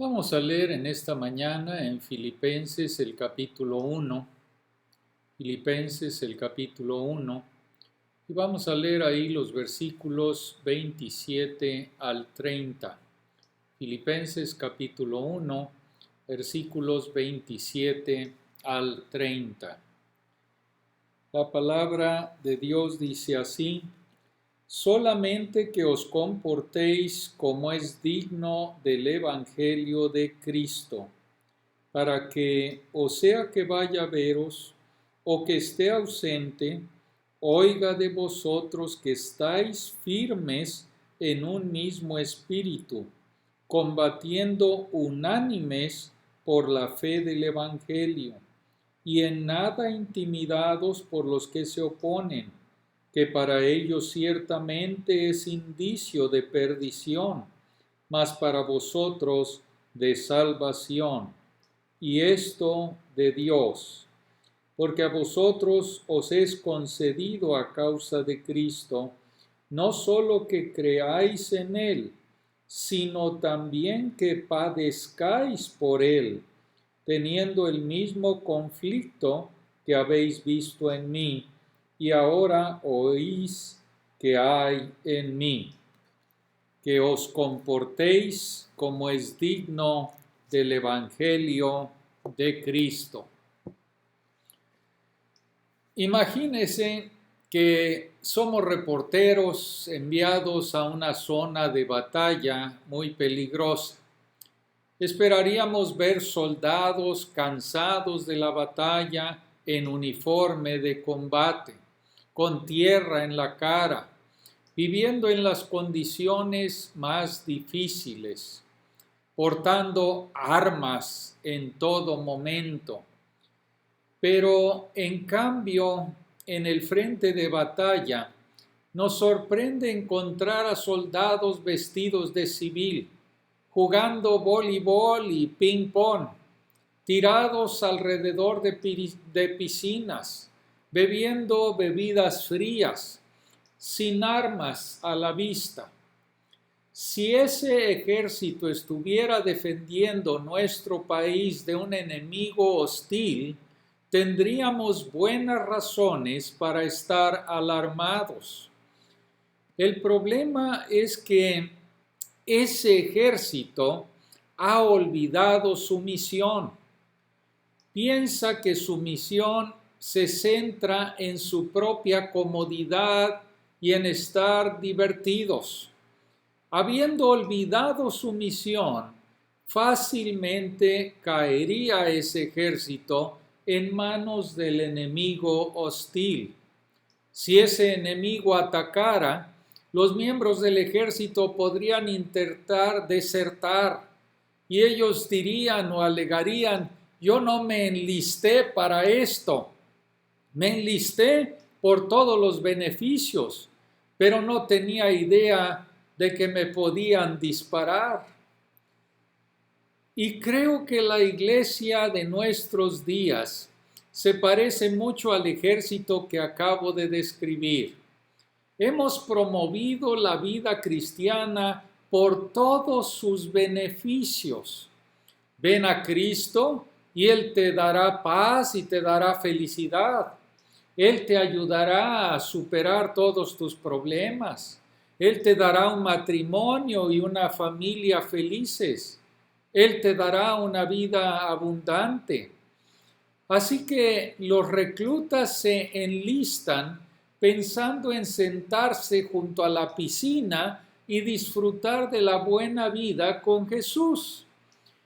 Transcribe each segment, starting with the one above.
Vamos a leer en esta mañana en Filipenses el capítulo 1, Filipenses el capítulo 1, y vamos a leer ahí los versículos 27 al 30. Filipenses capítulo 1, versículos 27 al 30. La palabra de Dios dice así: solamente que os comportéis como es digno del Evangelio de Cristo, para que, o sea que vaya a veros, o que esté ausente, oiga de vosotros que estáis firmes en un mismo espíritu, combatiendo unánimes por la fe del Evangelio, y en nada intimidados por los que se oponen, que para ellos ciertamente es indicio de perdición, mas para vosotros de salvación, y esto de Dios, porque a vosotros os es concedido a causa de Cristo, no solo que creáis en Él, sino también que padezcáis por Él, teniendo el mismo conflicto que habéis visto en mí, y ahora oís que hay en mí, que os comportéis como es digno del Evangelio de Cristo. Imagínese que somos reporteros enviados a una zona de batalla muy peligrosa. Esperaríamos ver soldados cansados de la batalla en uniforme de combate, con tierra en la cara, viviendo en las condiciones más difíciles, portando armas en todo momento. Pero en cambio, en el frente de batalla, nos sorprende encontrar a soldados vestidos de civil, jugando voleibol y ping-pong, tirados alrededor de piscinas, bebiendo bebidas frías, sin armas a la vista. Si ese ejército estuviera defendiendo nuestro país de un enemigo hostil, tendríamos buenas razones para estar alarmados. El problema es que ese ejército ha olvidado su misión. Piensa que su misión se centra en su propia comodidad y en estar divertidos. Habiendo olvidado su misión, fácilmente caería ese ejército en manos del enemigo hostil. Si ese enemigo atacara, los miembros del ejército podrían intentar desertar, y ellos dirían o alegarían: yo no me enlisté para esto, me enlisté por todos los beneficios, pero no tenía idea de que me podían disparar. Y creo que la iglesia de nuestros días se parece mucho al ejército que acabo de describir. Hemos promovido la vida cristiana por todos sus beneficios. Ven a Cristo y Él te dará paz y te dará felicidad. Él te ayudará a superar todos tus problemas. Él te dará un matrimonio y una familia felices. Él te dará una vida abundante. Así que los reclutas se enlistan pensando en sentarse junto a la piscina y disfrutar de la buena vida con Jesús.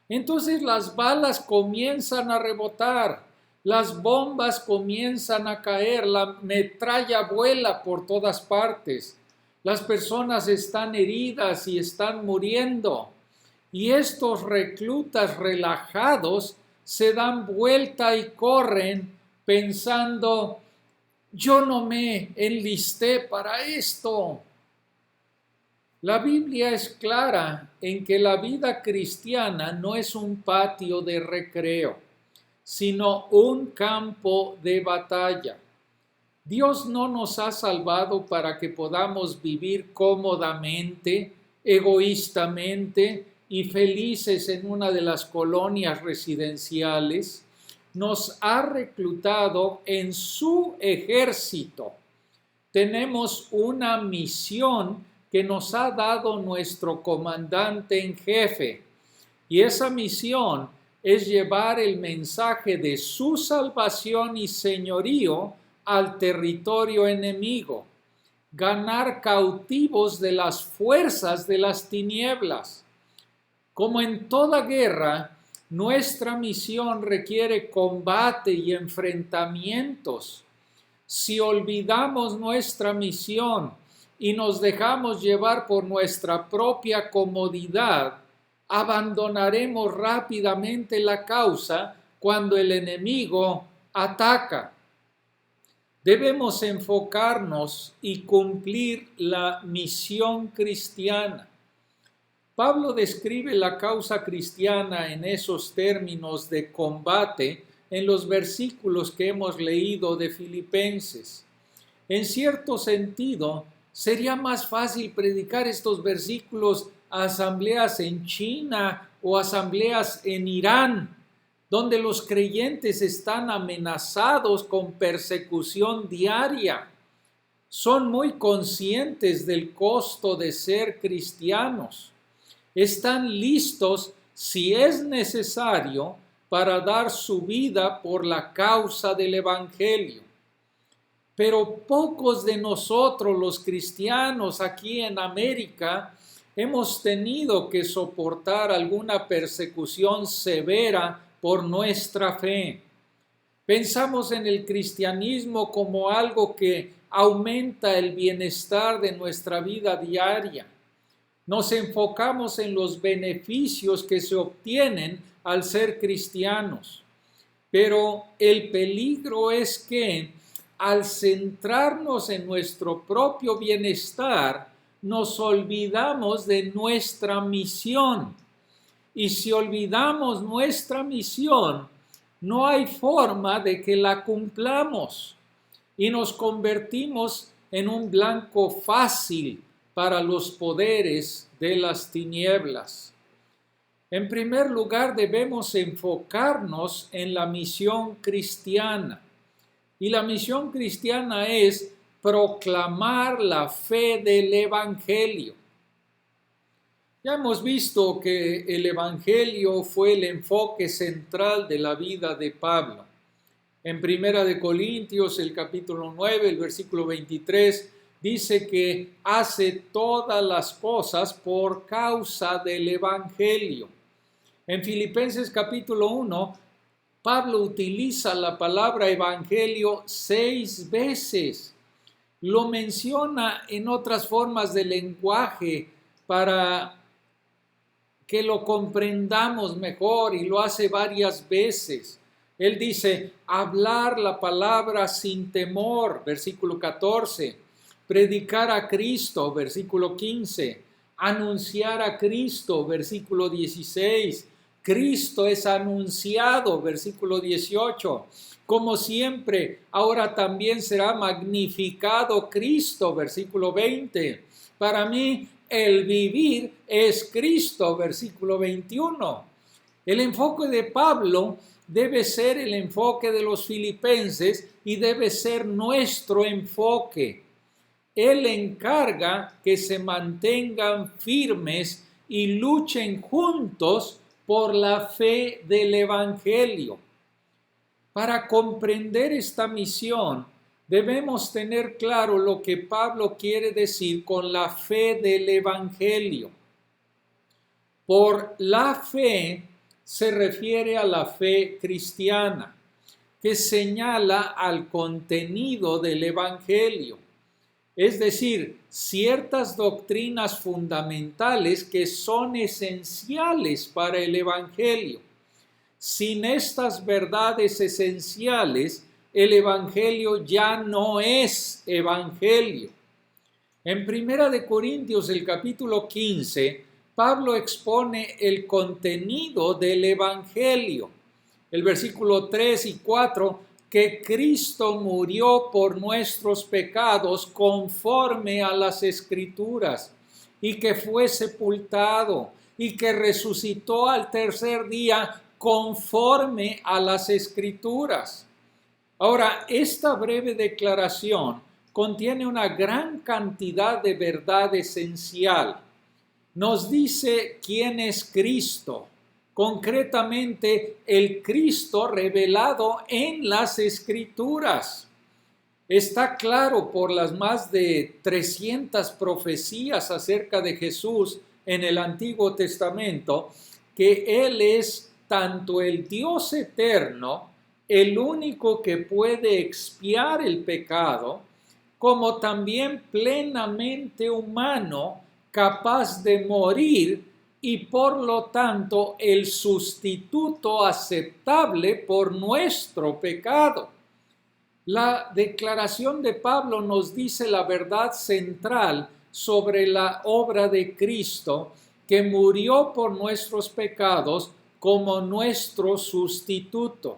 Entonces las balas comienzan a rebotar, las bombas comienzan a caer, la metralla vuela por todas partes, las personas están heridas y están muriendo. Y estos reclutas relajados se dan vuelta y corren pensando: yo no me enlisté para esto. La Biblia es clara en que la vida cristiana no es un patio de recreo, sino un campo de batalla. Dios no nos ha salvado para que podamos vivir cómodamente, egoístamente y felices en una de las colonias residenciales, nos ha reclutado en su ejército. Tenemos una misión que nos ha dado nuestro comandante en jefe, y esa misión es llevar el mensaje de su salvación y señorío al territorio enemigo, ganar cautivos de las fuerzas de las tinieblas. Como en toda guerra, nuestra misión requiere combate y enfrentamientos. Si olvidamos nuestra misión y nos dejamos llevar por nuestra propia comodidad, abandonaremos rápidamente la causa cuando el enemigo ataca. Debemos enfocarnos y cumplir la misión cristiana. Pablo describe la causa cristiana en esos términos de combate en los versículos que hemos leído de Filipenses. En cierto sentido, sería más fácil predicar estos versículos a asambleas en China o asambleas en Irán, donde los creyentes están amenazados con persecución diaria. Son muy conscientes del costo de ser cristianos. Están listos, si es necesario, para dar su vida por la causa del Evangelio. Pero pocos de nosotros, los cristianos aquí en América, hemos tenido que soportar alguna persecución severa por nuestra fe. Pensamos en el cristianismo como algo que aumenta el bienestar de nuestra vida diaria. Nos enfocamos en los beneficios que se obtienen al ser cristianos. Pero el peligro es que al centrarnos en nuestro propio bienestar, nos olvidamos de nuestra misión. Y si olvidamos nuestra misión, no hay forma de que la cumplamos. Y nos convertimos en un blanco fácil para los poderes de las tinieblas. En primer lugar, debemos enfocarnos en la misión cristiana. Y la misión cristiana es proclamar la fe del Evangelio. Ya hemos visto que el Evangelio fue el enfoque central de la vida de Pablo. En Primera de Corintios, el capítulo 9, el versículo 23, dice que hace todas las cosas por causa del Evangelio. En Filipenses capítulo 1, Pablo utiliza la palabra evangelio 6 veces. Lo menciona en otras formas de lenguaje para que lo comprendamos mejor y lo hace varias veces. Él dice, hablar la palabra sin temor, versículo 14. Predicar a Cristo, versículo 15. Anunciar a Cristo, versículo 16. Cristo es anunciado, versículo 18. Como siempre, ahora también será magnificado Cristo, versículo 20. Para mí, el vivir es Cristo, versículo 21. El enfoque de Pablo debe ser el enfoque de los filipenses y debe ser nuestro enfoque. Él encarga que se mantengan firmes y luchen juntos por la fe del Evangelio. Para comprender esta misión, debemos tener claro lo que Pablo quiere decir con la fe del Evangelio. Por la fe se refiere a la fe cristiana, que señala al contenido del Evangelio. Es decir, ciertas doctrinas fundamentales que son esenciales para el Evangelio. Sin estas verdades esenciales, el Evangelio ya no es Evangelio. En Primera de Corintios, el capítulo 15, Pablo expone el contenido del Evangelio. El versículo 3 y 4, que Cristo murió por nuestros pecados conforme a las Escrituras, y que fue sepultado, y que resucitó al tercer día conforme a las Escrituras. Ahora, esta breve declaración contiene una gran cantidad de verdad esencial. Nos dice quién es Cristo, concretamente el Cristo revelado en las Escrituras. Está claro por las más de 300 profecías acerca de Jesús en el Antiguo Testamento que Él es tanto el Dios eterno, el único que puede expiar el pecado, como también plenamente humano, capaz de morir y por lo tanto el sustituto aceptable por nuestro pecado. La declaración de Pablo nos dice la verdad central sobre la obra de Cristo, que murió por nuestros pecados como nuestro sustituto.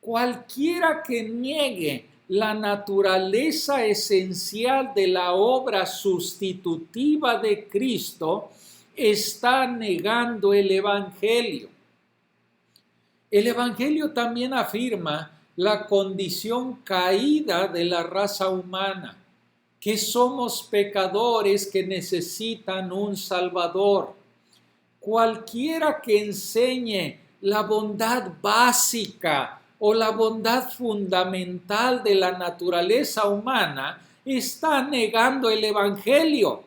Cualquiera que niegue la naturaleza esencial de la obra sustitutiva de Cristo está negando el Evangelio. El Evangelio también afirma la condición caída de la raza humana, que somos pecadores que necesitan un Salvador. Cualquiera que enseñe la bondad básica o la bondad fundamental de la naturaleza humana está negando el Evangelio,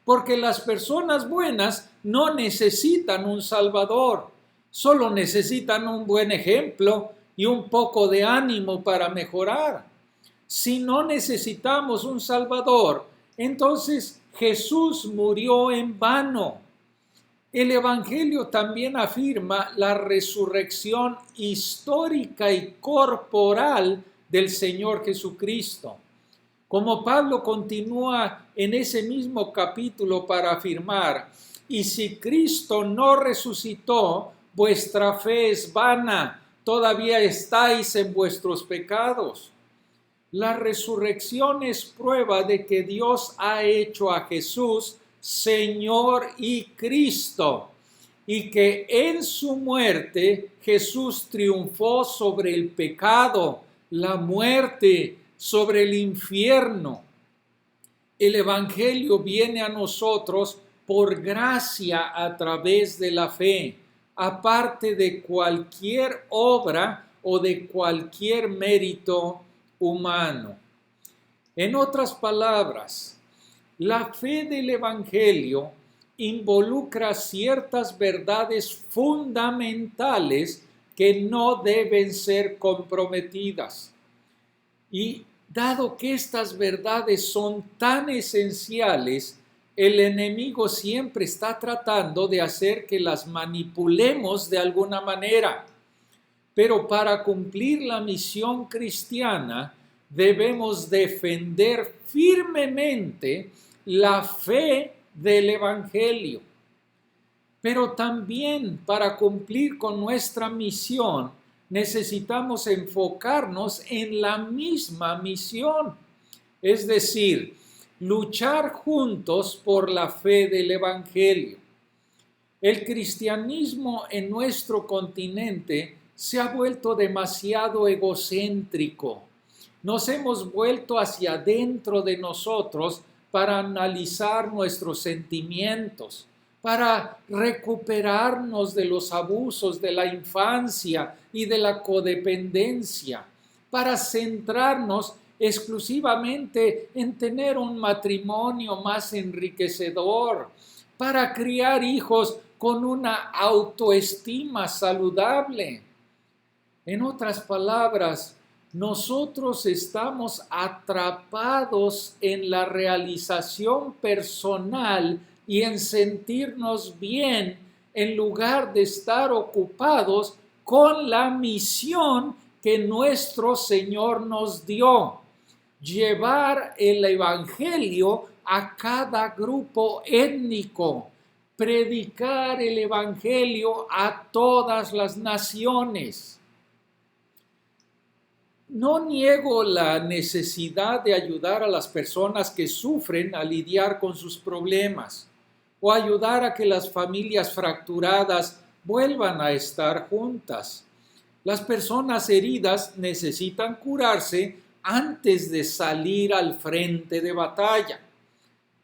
porque las personas buenas no necesitan un Salvador, solo necesitan un buen ejemplo y un poco de ánimo para mejorar. Si no necesitamos un Salvador, entonces Jesús murió en vano. El Evangelio también afirma la resurrección histórica y corporal del Señor Jesucristo. Como Pablo continúa en ese mismo capítulo para afirmar, y si Cristo no resucitó, vuestra fe es vana, todavía estáis en vuestros pecados. La resurrección es prueba de que Dios ha hecho a Jesús Señor y Cristo, y que en su muerte Jesús triunfó sobre el pecado, la muerte, sobre el infierno. El Evangelio viene a nosotros por gracia a través de la fe, aparte de cualquier obra o de cualquier mérito humano. En otras palabras, la fe del Evangelio involucra ciertas verdades fundamentales que no deben ser comprometidas. Y dado que estas verdades son tan esenciales, el enemigo siempre está tratando de hacer que las manipulemos de alguna manera. Pero para cumplir la misión cristiana, debemos defender firmemente la fe del Evangelio. Pero también para cumplir con nuestra misión, necesitamos enfocarnos en la misma misión. Es decir, luchar juntos por la fe del Evangelio. El cristianismo en nuestro continente se ha vuelto demasiado egocéntrico. Nos hemos vuelto hacia adentro de nosotros para analizar nuestros sentimientos, para recuperarnos de los abusos de la infancia y de la codependencia, para centrarnos exclusivamente en tener un matrimonio más enriquecedor, para criar hijos con una autoestima saludable. En otras palabras, nosotros estamos atrapados en la realización personal y en sentirnos bien en lugar de estar ocupados con la misión que nuestro Señor nos dio: llevar el Evangelio a cada grupo étnico, predicar el Evangelio a todas las naciones. No niego la necesidad de ayudar a las personas que sufren a lidiar con sus problemas, o ayudar a que las familias fracturadas vuelvan a estar juntas. Las personas heridas necesitan curarse antes de salir al frente de batalla.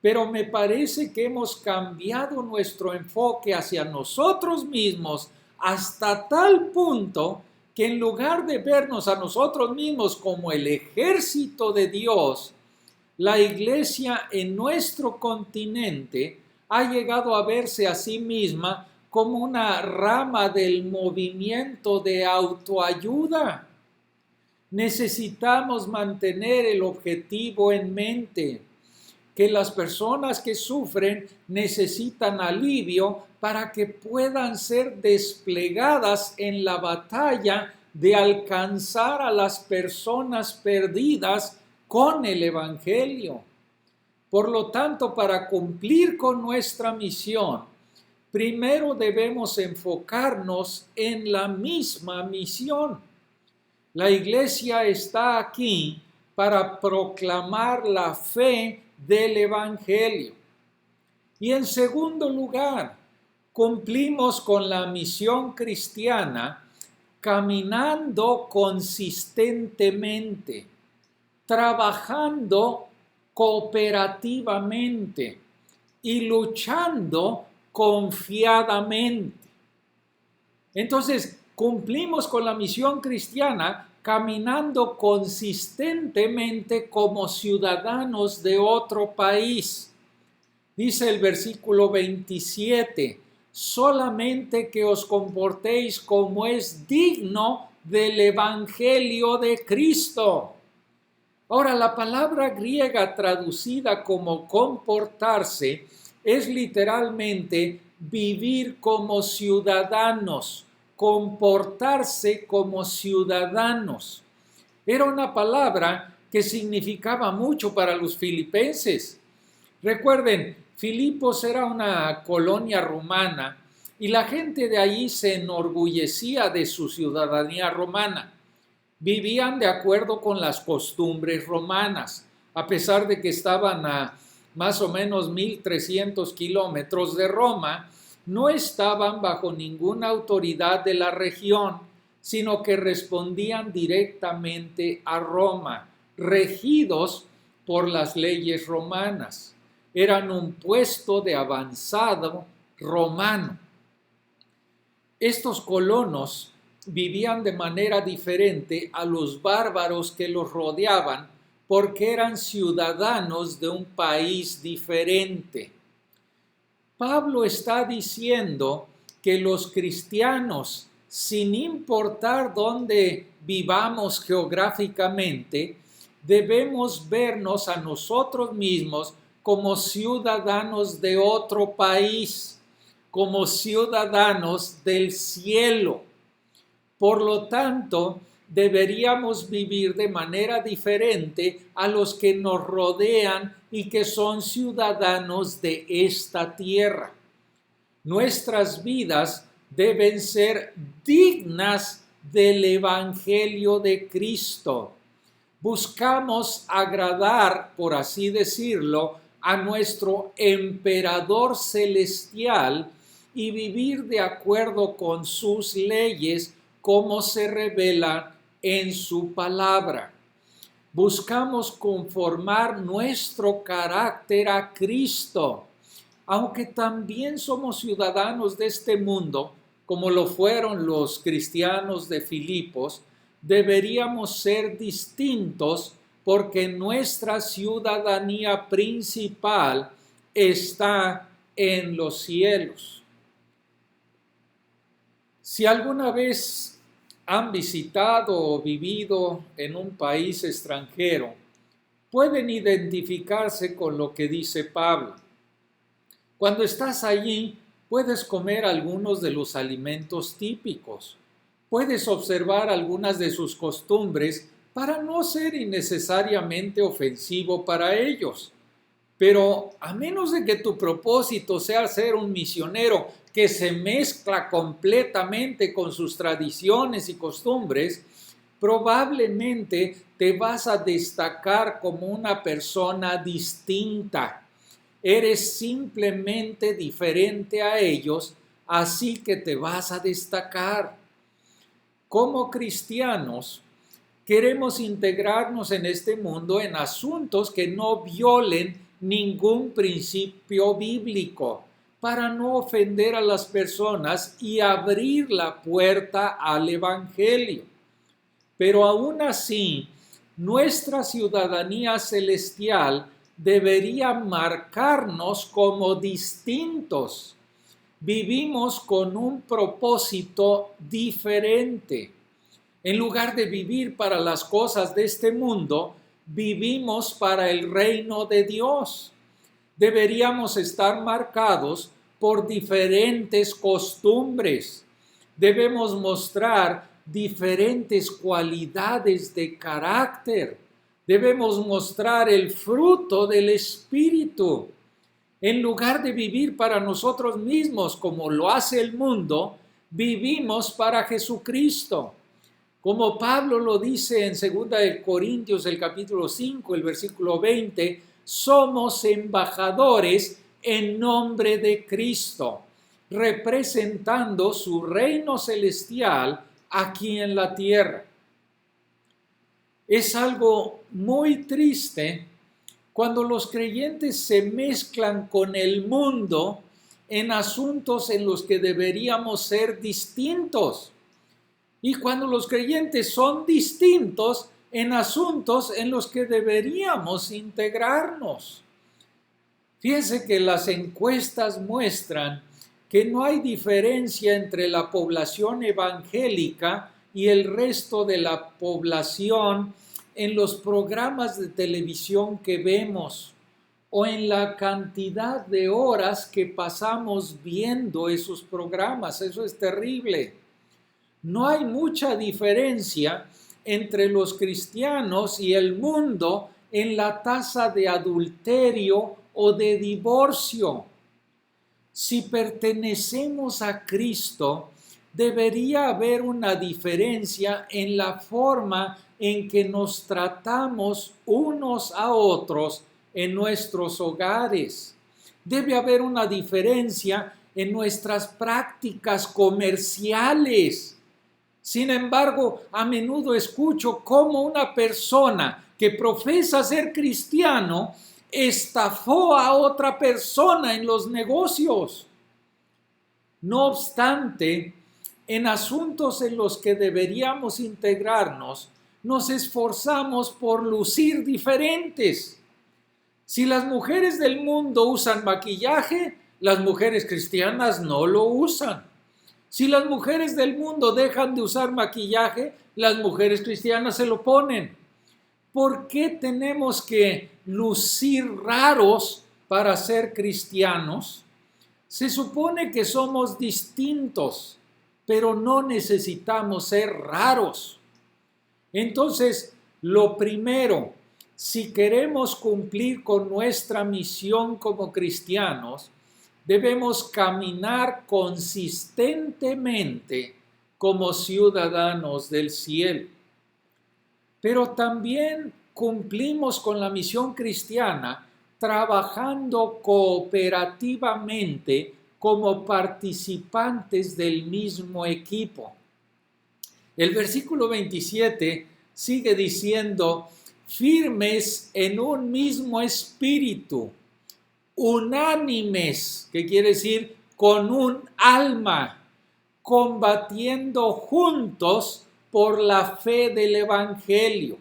Pero me parece que hemos cambiado nuestro enfoque hacia nosotros mismos hasta tal punto que en lugar de vernos a nosotros mismos como el ejército de Dios, la iglesia en nuestro continente ha llegado a verse a sí misma como una rama del movimiento de autoayuda. Necesitamos mantener el objetivo en mente, que las personas que sufren necesitan alivio para que puedan ser desplegadas en la batalla de alcanzar a las personas perdidas con el Evangelio. Por lo tanto, para cumplir con nuestra misión, primero debemos enfocarnos en la misma misión. La iglesia está aquí para proclamar la fe del Evangelio. Y en segundo lugar, cumplimos con la misión cristiana caminando consistentemente, trabajando cooperativamente y luchando confiadamente. Entonces, cumplimos con la misión cristiana caminando consistentemente como ciudadanos de otro país. Dice el versículo 27, solamente que os comportéis como es digno del Evangelio de Cristo. Ahora, la palabra griega traducida como comportarse es literalmente vivir como ciudadanos, comportarse como ciudadanos. Era una palabra que significaba mucho para los filipenses. Recuerden, Filipos era una colonia romana y la gente de allí se enorgullecía de su ciudadanía romana. Vivían de acuerdo con las costumbres romanas, a pesar de que estaban a más o menos 1,300 kilómetros de Roma, no estaban bajo ninguna autoridad de la región, sino que respondían directamente a Roma, regidos por las leyes romanas. Eran un puesto de avanzado romano. Estos colonos vivían de manera diferente a los bárbaros que los rodeaban porque eran ciudadanos de un país diferente. Pablo está diciendo que los cristianos, sin importar dónde vivamos geográficamente, debemos vernos a nosotros mismos como ciudadanos de otro país, como ciudadanos del cielo. Por lo tanto, deberíamos vivir de manera diferente a los que nos rodean y que son ciudadanos de esta tierra. Nuestras vidas deben ser dignas del Evangelio de Cristo. Buscamos agradar, por así decirlo, a nuestro emperador celestial y vivir de acuerdo con sus leyes como se revela en su palabra. Buscamos conformar nuestro carácter a Cristo, aunque también somos ciudadanos de este mundo, como lo fueron los cristianos de Filipos. Deberíamos ser distintos porque nuestra ciudadanía principal está en los cielos. Si alguna vez han visitado o vivido en un país extranjero, pueden identificarse con lo que dice Pablo. Cuando estás allí, puedes comer algunos de los alimentos típicos. Puedes observar algunas de sus costumbres para no ser innecesariamente ofensivo para ellos. Pero a menos de que tu propósito sea ser un misionero que se mezcla completamente con sus tradiciones y costumbres, probablemente te vas a destacar como una persona distinta. Eres simplemente diferente a ellos, así que te vas a destacar. Como cristianos, queremos integrarnos en este mundo en asuntos que no violen ningún principio bíblico, para no ofender a las personas y abrir la puerta al Evangelio. Pero aún así, nuestra ciudadanía celestial debería marcarnos como distintos. Vivimos con un propósito diferente. En lugar de vivir para las cosas de este mundo, vivimos para el reino de Dios. Deberíamos estar marcados por diferentes costumbres. Debemos mostrar diferentes cualidades de carácter. Debemos mostrar el fruto del Espíritu. En lugar de vivir para nosotros mismos como lo hace el mundo, vivimos para Jesucristo. Como Pablo lo dice en 2 Corintios, el capítulo 5, el versículo 20, somos embajadores en nombre de Cristo, representando su reino celestial aquí en la tierra. Es algo muy triste cuando los creyentes se mezclan con el mundo en asuntos en los que deberíamos ser distintos. Y cuando los creyentes son distintos en asuntos en los que deberíamos integrarnos. Fíjense que las encuestas muestran que no hay diferencia entre la población evangélica y el resto de la población en los programas de televisión que vemos o en la cantidad de horas que pasamos viendo esos programas. Eso es terrible. No hay mucha diferencia entre los cristianos y el mundo en la tasa de adulterio o de divorcio. Si pertenecemos a Cristo, debería haber una diferencia en la forma en que nos tratamos unos a otros en nuestros hogares. Debe haber una diferencia en nuestras prácticas comerciales. Sin embargo, a menudo escucho cómo una persona que profesa ser cristiano estafó a otra persona en los negocios. No obstante, en asuntos en los que deberíamos integrarnos, nos esforzamos por lucir diferentes. Si las mujeres del mundo usan maquillaje, las mujeres cristianas no lo usan. Si las mujeres del mundo dejan de usar maquillaje, las mujeres cristianas se lo ponen. ¿Por qué tenemos que lucir raros para ser cristianos? Se supone que somos distintos, pero no necesitamos ser raros. Entonces, lo primero, si queremos cumplir con nuestra misión como cristianos, debemos caminar consistentemente como ciudadanos del cielo. Pero también cumplimos con la misión cristiana trabajando cooperativamente como participantes del mismo equipo. El versículo 27 sigue diciendo, firmes en un mismo espíritu, unánimes, que quiere decir con un alma, combatiendo juntos por la fe del Evangelio.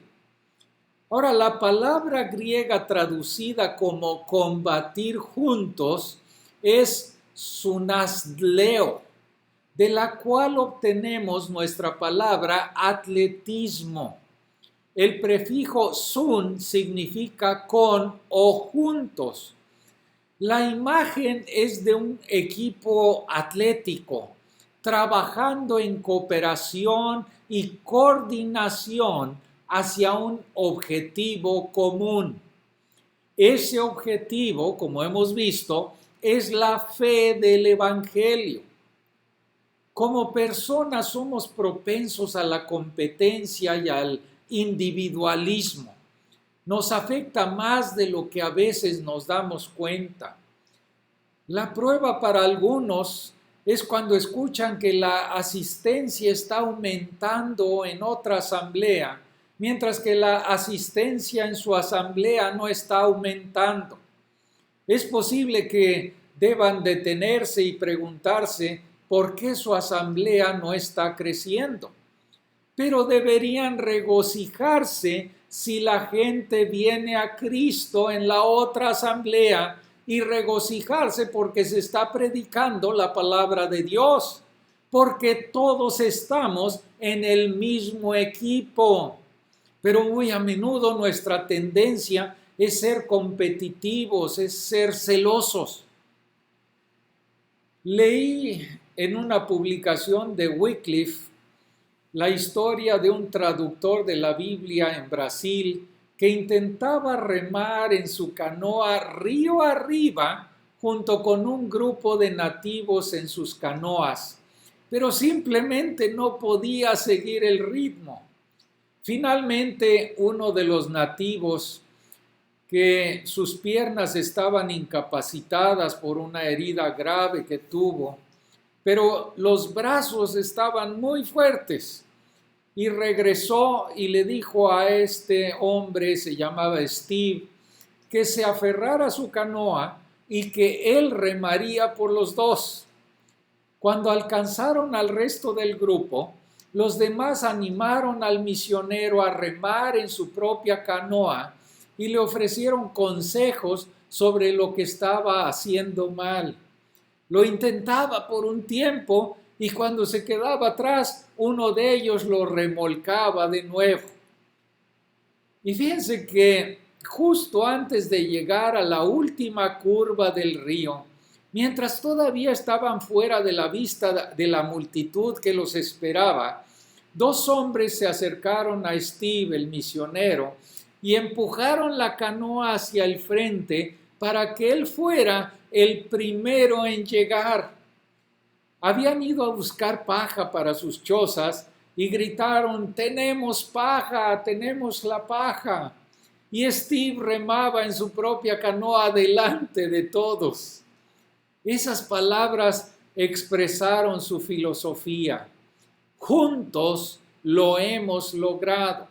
Ahora, la palabra griega traducida como combatir juntos es sunasdleo, de la cual obtenemos nuestra palabra atletismo. El prefijo sun significa con o juntos. La imagen es de un equipo atlético, trabajando en cooperación y coordinación hacia un objetivo común. Ese objetivo, como hemos visto, es la fe del Evangelio. Como personas somos propensos a la competencia y al individualismo. nos afecta más de lo que a veces nos damos cuenta. La prueba para algunos es cuando escuchan que la asistencia está aumentando en otra asamblea, mientras que la asistencia en su asamblea no está aumentando. Es posible que deban detenerse y preguntarse por qué su asamblea no está creciendo. Pero deberían regocijarse si la gente viene a Cristo en la otra asamblea y regocijarse porque se está predicando la palabra de Dios, porque todos estamos en el mismo equipo. Pero muy a menudo nuestra tendencia es ser competitivos, es ser celosos. Leí en una publicación de Wycliffe la historia de un traductor de la Biblia en Brasil que intentaba remar en su canoa río arriba junto con un grupo de nativos en sus canoas, pero simplemente no podía seguir el ritmo. Finalmente, uno de los nativos, que sus piernas estaban incapacitadas por una herida grave que tuvo, pero los brazos estaban muy fuertes, y regresó y le dijo a este hombre, se llamaba Steve, que se aferrara a su canoa y que él remaría por los dos. Cuando alcanzaron al resto del grupo, los demás animaron al misionero a remar en su propia canoa y le ofrecieron consejos sobre lo que estaba haciendo mal. Lo intentaba por un tiempo y cuando se quedaba atrás, uno de ellos lo remolcaba de nuevo. Y fíjense que justo antes de llegar a la última curva del río, mientras todavía estaban fuera de la vista de la multitud que los esperaba, dos hombres se acercaron a Steve, el misionero, y empujaron la canoa hacia el frente para que él fuera el primero en llegar. Habían ido a buscar paja para sus chozas y gritaron: "Tenemos paja, tenemos la paja". Y Steve remaba en su propia canoa delante de todos. Esas palabras expresaron su filosofía. Juntos lo hemos logrado.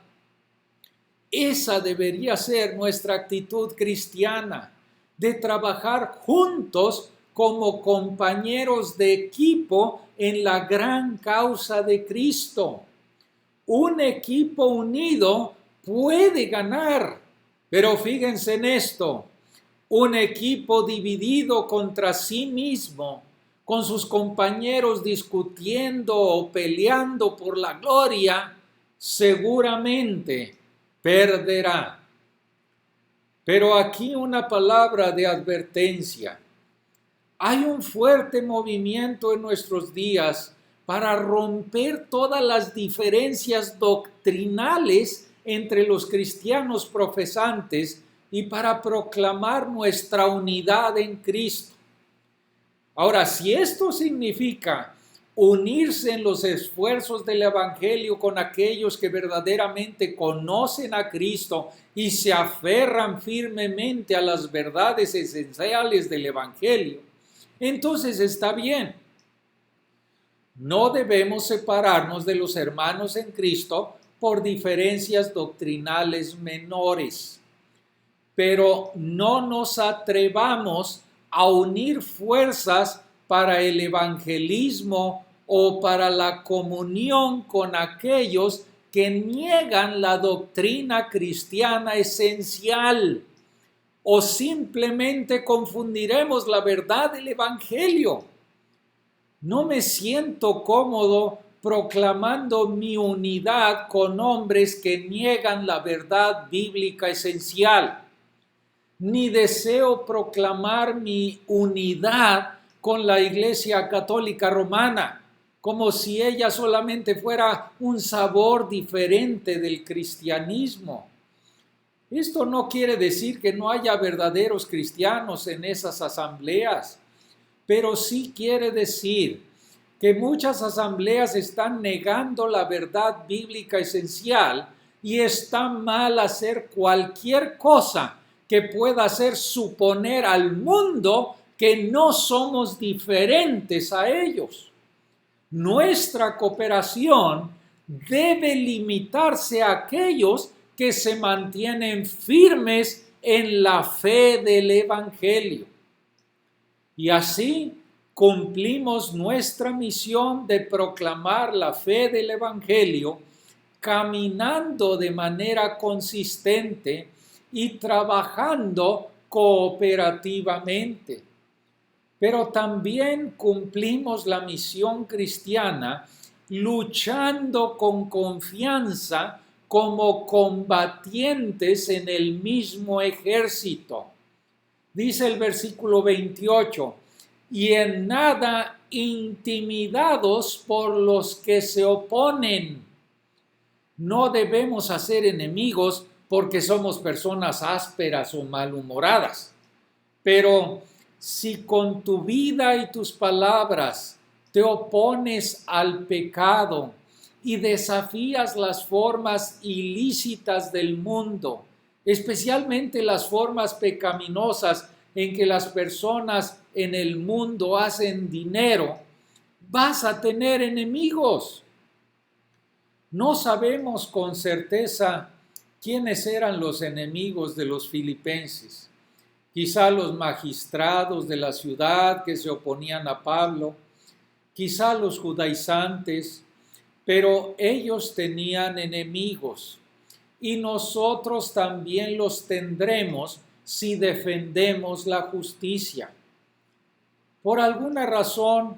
Esa debería ser nuestra actitud cristiana, de trabajar juntos como compañeros de equipo en la gran causa de Cristo. Un equipo unido puede ganar, pero fíjense en esto: un equipo dividido contra sí mismo, con sus compañeros discutiendo o peleando por la gloria, seguramente perderá. Pero aquí una palabra de advertencia. Hay un fuerte movimiento en nuestros días para romper todas las diferencias doctrinales entre los cristianos profesantes y para proclamar nuestra unidad en Cristo. Ahora, si esto significa unirse en los esfuerzos del Evangelio con aquellos que verdaderamente conocen a Cristo y se aferran firmemente a las verdades esenciales del Evangelio, entonces está bien. No debemos separarnos de los hermanos en Cristo por diferencias doctrinales menores, pero no nos atrevamos a unir fuerzas para el evangelismo o para la comunión con aquellos que niegan la doctrina cristiana esencial, o simplemente confundiremos la verdad del evangelio. No me siento cómodo proclamando mi unidad con hombres que niegan la verdad bíblica esencial, ni deseo proclamar mi unidad con la Iglesia Católica Romana, como si ella solamente fuera un sabor diferente del cristianismo. Esto no quiere decir que no haya verdaderos cristianos en esas asambleas, pero sí quiere decir que muchas asambleas están negando la verdad bíblica esencial y está mal hacer cualquier cosa que pueda hacer suponer al mundo que no somos diferentes a ellos. Nuestra cooperación debe limitarse a aquellos que se mantienen firmes en la fe del Evangelio. Y así cumplimos nuestra misión de proclamar la fe del Evangelio, caminando de manera consistente y trabajando cooperativamente. Pero también cumplimos la misión cristiana luchando con confianza como combatientes en el mismo ejército. Dice el versículo 28, y en nada intimidados por los que se oponen. No debemos hacer enemigos porque somos personas ásperas o malhumoradas, pero si con tu vida y tus palabras te opones al pecado y desafías las formas ilícitas del mundo, especialmente las formas pecaminosas en que las personas en el mundo hacen dinero, vas a tener enemigos. No sabemos con certeza quiénes eran los enemigos de los filipenses. Quizá los magistrados de la ciudad que se oponían a Pablo, quizá los judaizantes, pero ellos tenían enemigos y nosotros también los tendremos si defendemos la justicia. Por alguna razón,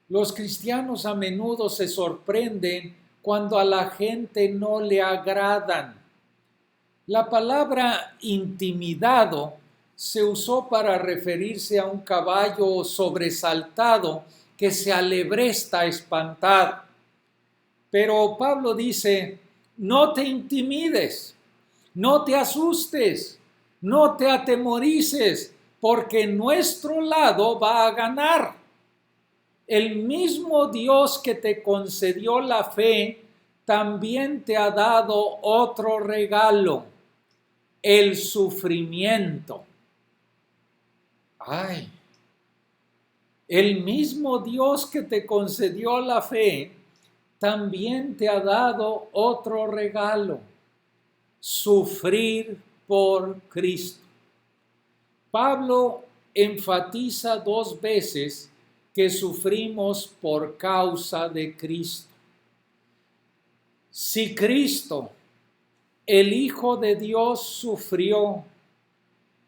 los cristianos a menudo se sorprenden cuando a la gente no le agradan. La palabra intimidado se usó para referirse a un caballo sobresaltado que se alebresta espantado. Pero Pablo dice, no te intimides, no te asustes, no te atemorices, porque nuestro lado va a ganar. El mismo Dios que te concedió la fe también te ha dado otro regalo, el sufrimiento. Ay, el mismo Dios que te concedió la fe también te ha dado otro regalo, sufrir por Cristo. Pablo enfatiza 2 veces que sufrimos por causa de Cristo. Si Cristo, el Hijo de Dios, sufrió,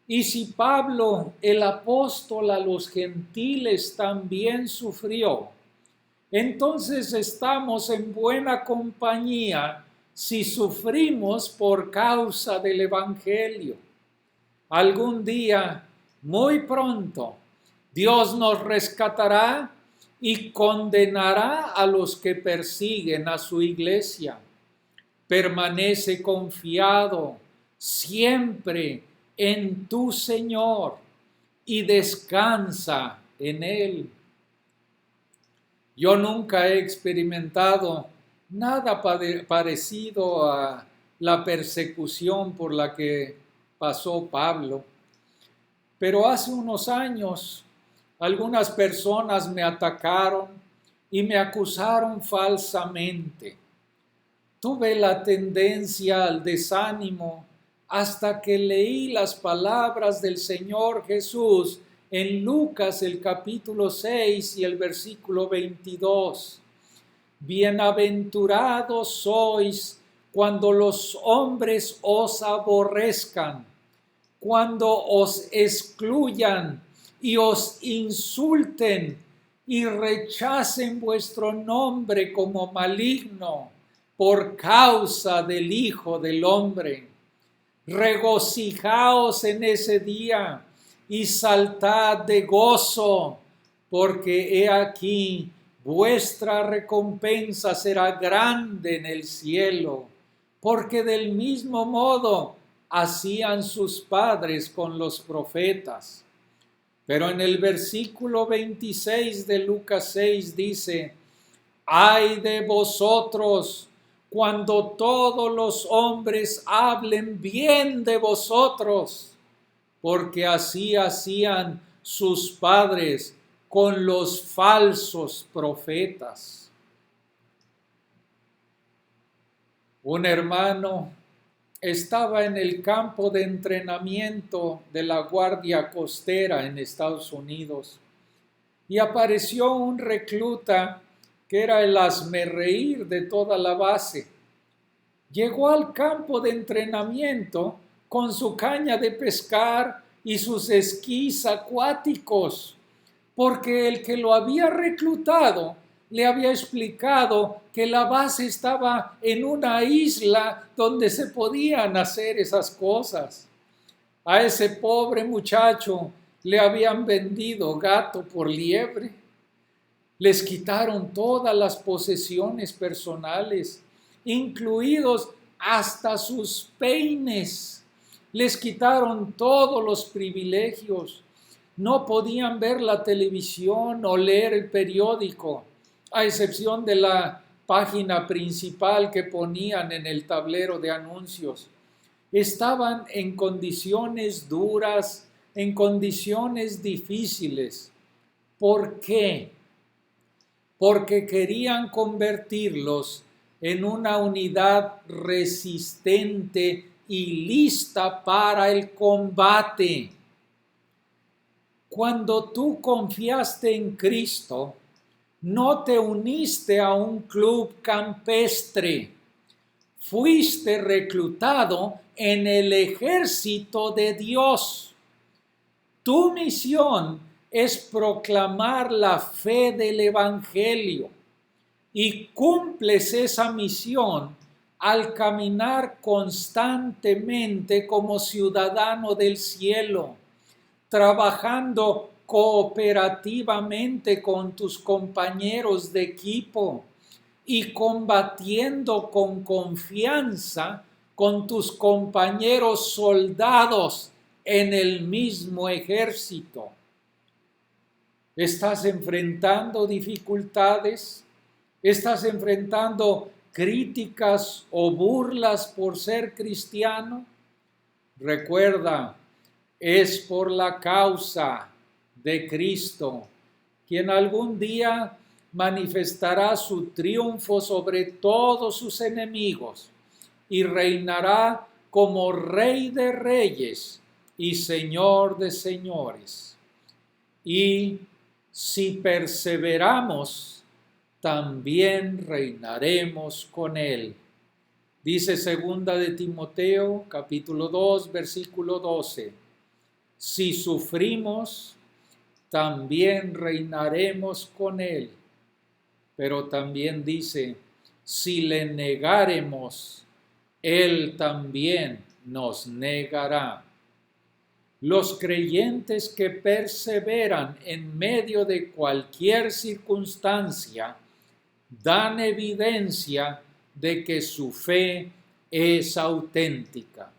y si Pablo, el apóstol a los gentiles, también sufrió, entonces estamos en buena compañía si sufrimos por causa del Evangelio. Algún día, muy pronto, Dios nos rescatará y condenará a los que persiguen a su iglesia. Permanece confiado siempre en tu Señor y descansa en Él. Yo nunca he experimentado nada parecido a la persecución por la que pasó Pablo, pero hace unos años algunas personas me atacaron y me acusaron falsamente. Tuve la tendencia al desánimo hasta que leí las palabras del Señor Jesús en Lucas el capítulo 6 y el versículo 22. Bienaventurados sois cuando los hombres os aborrezcan, cuando os excluyan y os insulten y rechacen vuestro nombre como maligno por causa del Hijo del Hombre. Regocijaos en ese día y saltad de gozo, porque he aquí vuestra recompensa será grande en el cielo, porque del mismo modo hacían sus padres con los profetas. Pero en el versículo 26 de Lucas 6 dice, ay de vosotros cuando todos los hombres hablen bien de vosotros, porque así hacían sus padres con los falsos profetas. Un hermano estaba en el campo de entrenamiento de la Guardia Costera en Estados Unidos y apareció un recluta que era el hazmerreír de toda la base. Llegó al campo de entrenamiento con su caña de pescar y sus esquís acuáticos, porque el que lo había reclutado le había explicado que la base estaba en una isla donde se podían hacer esas cosas. A ese pobre muchacho le habían vendido gato por liebre. Les quitaron todas las posesiones personales, incluidos hasta sus peines. Les quitaron todos los privilegios. No podían ver la televisión o leer el periódico, a excepción de la página principal que ponían en el tablero de anuncios. Estaban en condiciones duras, en condiciones difíciles. ¿Por qué? Porque querían convertirlos en una unidad resistente y lista para el combate. Cuando tú confiaste en Cristo, no te uniste a un club campestre, fuiste reclutado en el ejército de Dios. Tu misión es proclamar la fe del Evangelio y cumples esa misión al caminar constantemente como ciudadano del cielo, trabajando cooperativamente con tus compañeros de equipo y combatiendo con confianza con tus compañeros soldados en el mismo ejército. ¿Estás enfrentando dificultades? ¿Estás enfrentando críticas o burlas por ser cristiano? Recuerda, es por la causa de Cristo, quien algún día manifestará su triunfo sobre todos sus enemigos y reinará como Rey de Reyes y Señor de señores. Y si perseveramos, también reinaremos con Él. Dice segunda de Timoteo, capítulo 2, versículo 12. Si sufrimos, también reinaremos con Él. Pero también dice, si le negaremos, Él también nos negará. Los creyentes que perseveran en medio de cualquier circunstancia dan evidencia de que su fe es auténtica.